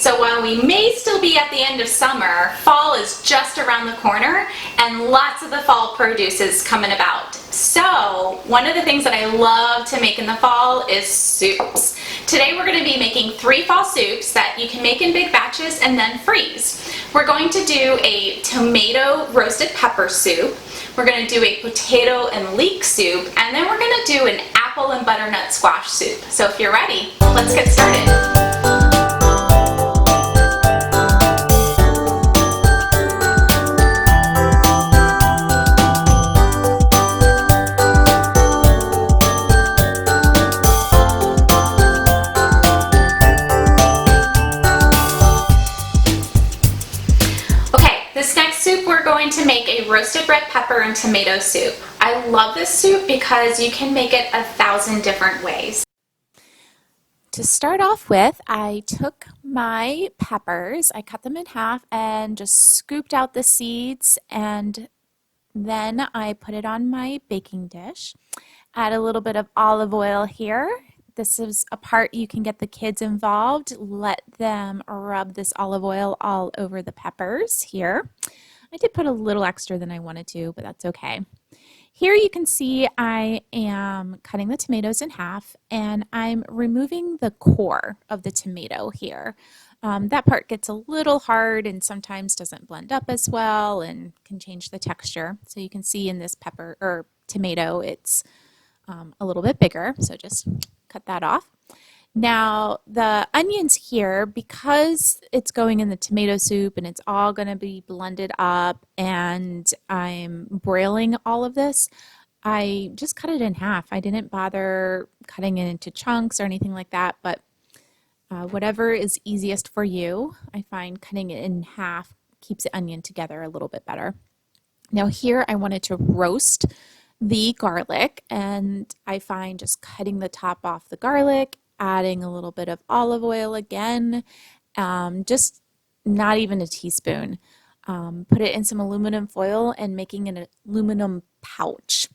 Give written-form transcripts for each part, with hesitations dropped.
So while we may still be at the end of summer, fall is just around the corner and lots of the fall produce is coming about. So one of the things that I love to make in the fall is soups. Today we're going to be making 3 fall soups that you can make in big batches and then freeze. We're going to do a tomato roasted pepper soup. We're going to do a potato and leek soup, and then we're going to do an apple and butternut squash soup. So if you're ready, let's get started. This next soup, we're going to make a roasted red pepper and tomato soup. I love this soup because you can make it 1,000 different ways. To start off with, I took my peppers, I cut them in half and just scooped out the seeds, and then I put it on my baking dish. Add a little bit of olive oil here. This is a part you can get the kids involved. Let them rub this olive oil all over the peppers here. I did put a little extra than I wanted to, but that's okay. Here you can see I am cutting the tomatoes in half, and I'm removing the core of the tomato here. That part gets a little hard and sometimes doesn't blend up as well and can change the texture. So you can see in this pepper or tomato, it's a little bit bigger, so just cut that off. Now the onions here, because it's going in the tomato soup and it's all going to be blended up and I'm broiling all of this, I just cut it in half. I didn't bother cutting it into chunks or anything like that, but whatever is easiest for you. I find cutting it in half keeps the onion together a little bit better. Now here I wanted to roast the garlic, and I find just cutting the top off the garlic, adding a little bit of olive oil again, just not even a teaspoon. Put it in some aluminum foil and making an aluminum pouch.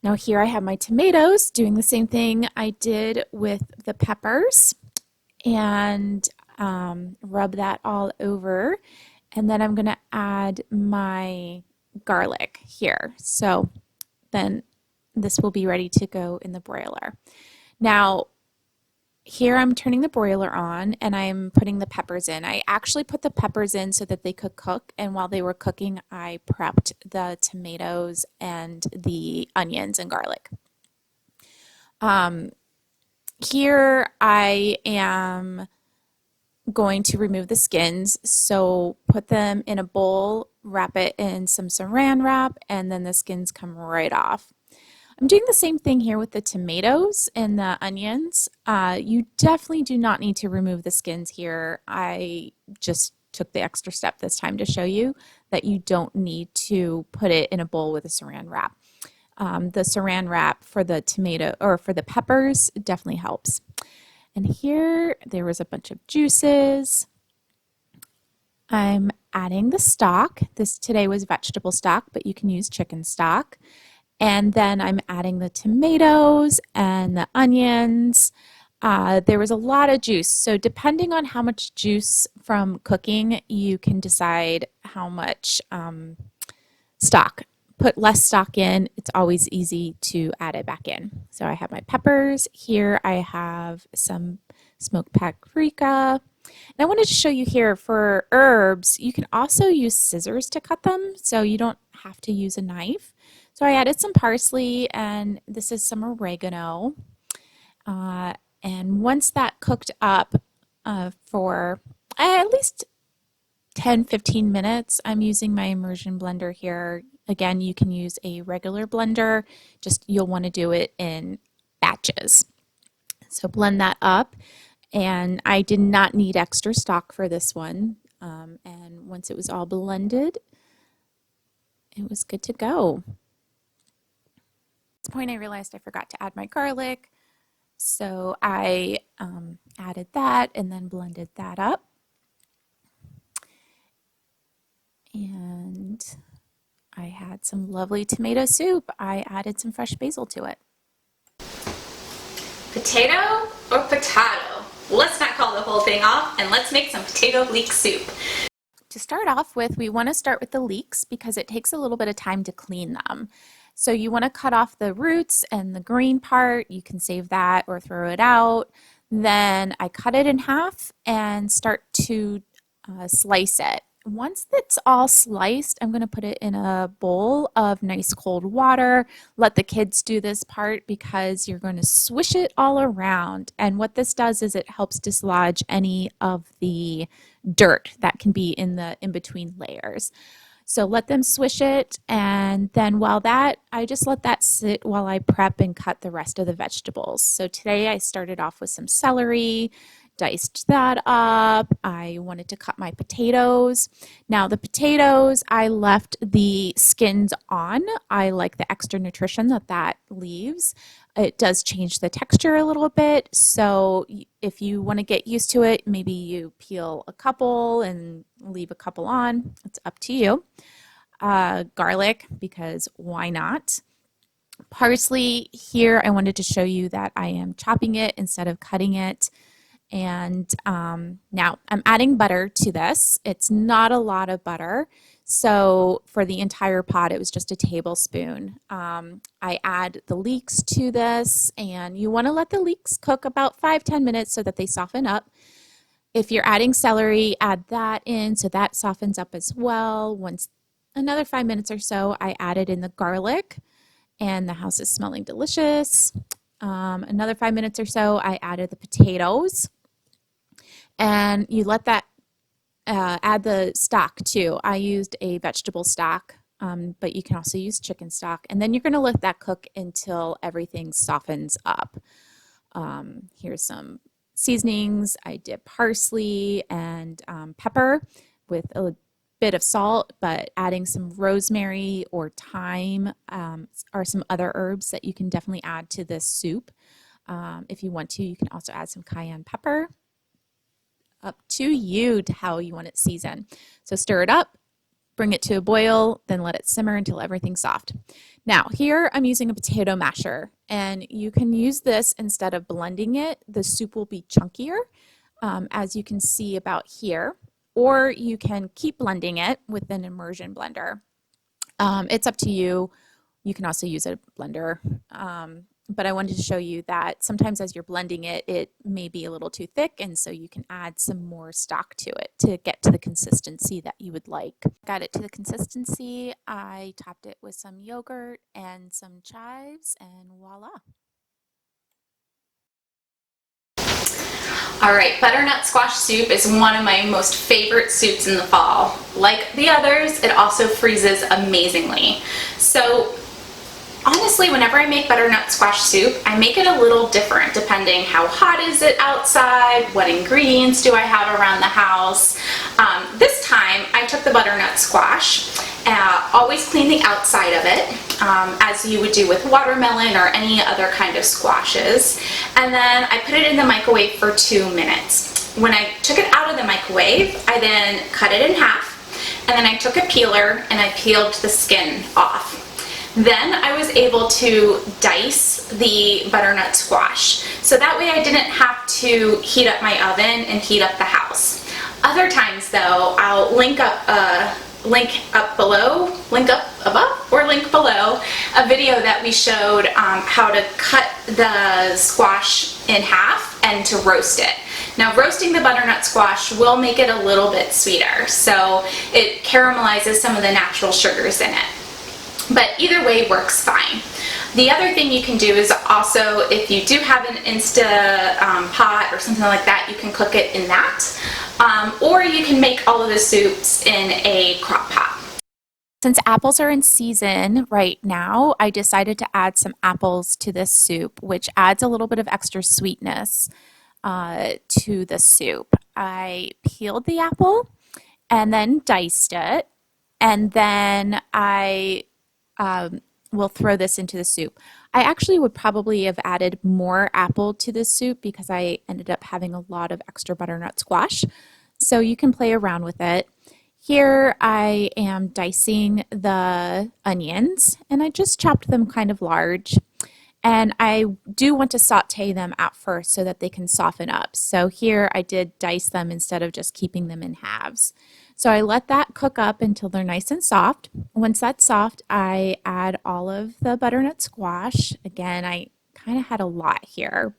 Now here I have my tomatoes, doing the same thing I did with the peppers, and rub that all over, and then I'm going to add my garlic here. So then this will be ready to go in the broiler. Now, here I'm turning the broiler on and I'm putting the peppers in. I actually put the peppers in so that they could cook, and while they were cooking, I prepped the tomatoes and the onions and garlic. Here I am going to remove the skins, so put them in a bowl, wrap it in some saran wrap, and then the skins come right off. I'm doing the same thing here with the tomatoes and the onions. You definitely do not need to remove the skins here. I just took the extra step this time to show you that you don't need to put it in a bowl with a saran wrap. The saran wrap for the tomato or for the peppers definitely helps. And here there was a bunch of juices. I'm adding the stock. This today was vegetable stock, but you can use chicken stock. And then I'm adding the tomatoes and the onions. There was a lot of juice, so depending on how much juice from cooking, you can decide how much stock. Put less stock in, it's always easy to add it back in. So I have my peppers. Here I have some smoked paprika. And I wanted to show you here for herbs, you can also use scissors to cut them, so you don't have to use a knife. So I added some parsley, and this is some oregano. And once that cooked up for at least 10-15 minutes, I'm using my immersion blender here. Again, you can use a regular blender, just you'll want to do it in batches. So blend that up, and I did not need extra stock for this one. And once it was all blended, it was good to go. At this point I realized I forgot to add my garlic, so I added that and then blended that up. And I had some lovely tomato soup. I added some fresh basil to it. Potato or potato? Let's not call the whole thing off and let's make some potato leek soup. To start off with, we want to start with the leeks because it takes a little bit of time to clean them. So you want to cut off the roots and the green part. You can save that or throw it out. Then I cut it in half and start to slice it. Once it's all sliced, I'm going to put it in a bowl of nice cold water. Let the kids do this part because you're going to swish it all around. And what this does is it helps dislodge any of the dirt that can be in the in-between layers. So let them swish it, and then I just let that sit while I prep and cut the rest of the vegetables. So today I started off with some celery, diced that up. I wanted to cut my potatoes. Now the potatoes, I left the skins on. I like the extra nutrition that leaves. It does change the texture a little bit, so if you want to get used to it, maybe you peel a couple and leave a couple on. It's up to you. Garlic, because why not? Parsley, here I wanted to show you that I am chopping it instead of cutting it. And now I'm adding butter to this. It's not a lot of butter. So for the entire pot, it was just a tablespoon. I add the leeks to this, and you want to let the leeks cook about 5-10 minutes so that they soften up. If you're adding celery, add that in so that softens up as well. Once another 5 minutes or so, I added in the garlic, and the house is smelling delicious. Another 5 minutes or so, I added the potatoes, and you let that add the stock too. I used a vegetable stock, but you can also use chicken stock. And then you're going to let that cook until everything softens up. Here's some seasonings. I did parsley and pepper with a bit of salt, but adding some rosemary or thyme are some other herbs that you can definitely add to this soup. If you want to, you can also add some cayenne pepper. Up to you to how you want it seasoned. So stir it up, bring it to a boil, then let it simmer until everything's soft. Now here I'm using a potato masher, and you can use this instead of blending it. The soup will be chunkier, as you can see about here, or you can keep blending it with an immersion blender. It's up to you. You can also use a blender. But I wanted to show you that sometimes as you're blending it, it may be a little too thick, and so you can add some more stock to it to get to the consistency that you would like. Got it to the consistency. I topped it with some yogurt and some chives, and voila. All right, butternut squash soup is one of my most favorite soups in the fall. Like the others, it also freezes amazingly. So honestly, whenever I make butternut squash soup, I make it a little different depending how hot is it outside, what ingredients do I have around the house. This time I took the butternut squash, always clean the outside of it, as you would do with watermelon or any other kind of squashes, and then I put it in the microwave for 2 minutes. When I took it out of the microwave, I then cut it in half, and then I took a peeler and I peeled the skin off. Then I was able to dice the butternut squash, so that way I didn't have to heat up my oven and heat up the house. Other times though, I'll link up below, link up above, or link below a video that we showed how to cut the squash in half and to roast it. Now roasting the butternut squash will make it a little bit sweeter, so it caramelizes some of the natural sugars in it. But either way works fine. The other thing you can do is also, if you do have an Insta pot or something like that, you can cook it in that. Or you can make all of the soups in a crock pot. Since apples are in season right now, I decided to add some apples to this soup, which adds a little bit of extra sweetness to the soup. I peeled the apple and then diced it, and then I will throw this into the soup. I actually would probably have added more apple to this soup because I ended up having a lot of extra butternut squash. So you can play around with it. Here I am dicing the onions, and I just chopped them kind of large. And I do want to saute them at first so that they can soften up. So here I did dice them instead of just keeping them in halves. So I let that cook up until they're nice and soft. Once that's soft, I add all of the butternut squash. Again, I kind of had a lot here.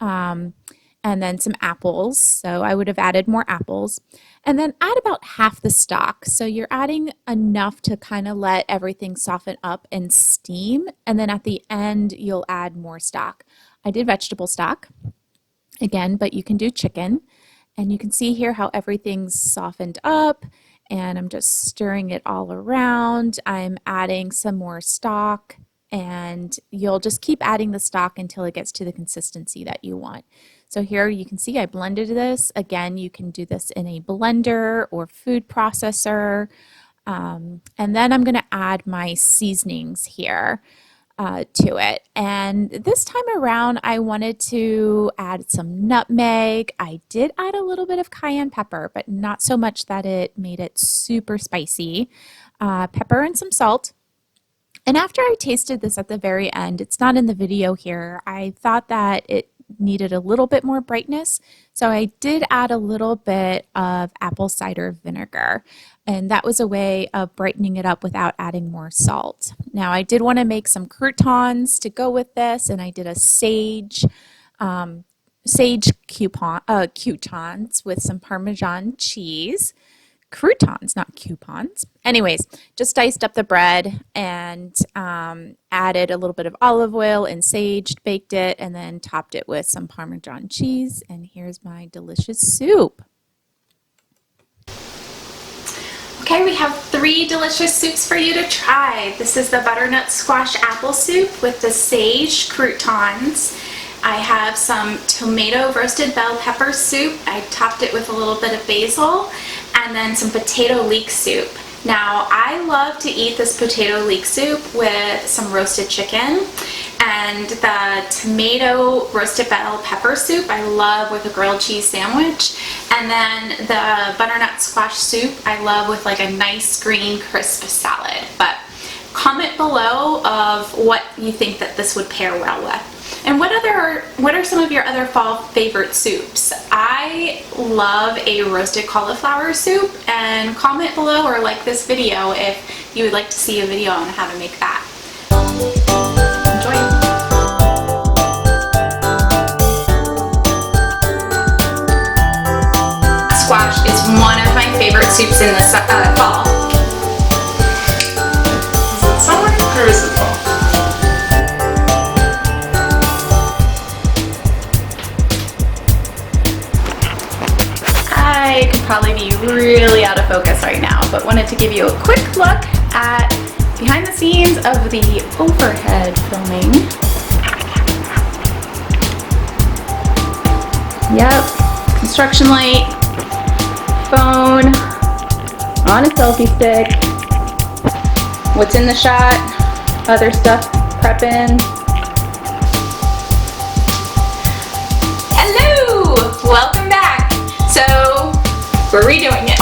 And then some apples. So I would have added more apples. And then add about half the stock. So you're adding enough to kind of let everything soften up and steam. And then at the end, you'll add more stock. I did vegetable stock again, but you can do chicken. And you can see here how everything's softened up. And I'm just stirring it all around. I'm adding some more stock. And you'll just keep adding the stock until it gets to the consistency that you want. So here you can see I blended this. Again, you can do this in a blender or food processor. And then I'm going to add my seasonings here to it. And this time around, I wanted to add some nutmeg. I did add a little bit of cayenne pepper, but not so much that it made it super spicy. Pepper and some salt. And after I tasted this at the very end, it's not in the video here, I thought that it needed a little bit more brightness. So I did add a little bit of apple cider vinegar. And that was a way of brightening it up without adding more salt. Now I did want to make some croutons to go with this, and I did a sage croutons with some Parmesan cheese. Croutons, not coupons. Anyways, just diced up the bread and added a little bit of olive oil and sage, baked it, and then topped it with some Parmesan cheese. And here's my delicious soup. Okay, we have 3 delicious soups for you to try. This is the butternut squash apple soup with the sage croutons. I have some tomato roasted bell pepper soup. I topped it with a little bit of basil, and then some potato leek soup. Now, I love to eat this potato leek soup with some roasted chicken, and the tomato roasted bell pepper soup I love with a grilled cheese sandwich, and then the butternut squash soup I love with like a nice green crisp salad. But comment below of what you think that this would pair well with. And what are some of your other fall favorite soups? I love a roasted cauliflower soup, and comment below or like this video if you would like to see a video on how to make that. Enjoy! Squash is one of my favorite soups in the fall. Is it summer or is it fall? I could probably be really out of focus right now, but wanted to give you a quick look at behind the scenes of the overhead filming. Yep, construction light, phone, on a selfie stick, what's in the shot, other stuff prepping. Hello! Welcome back! So, we're redoing it.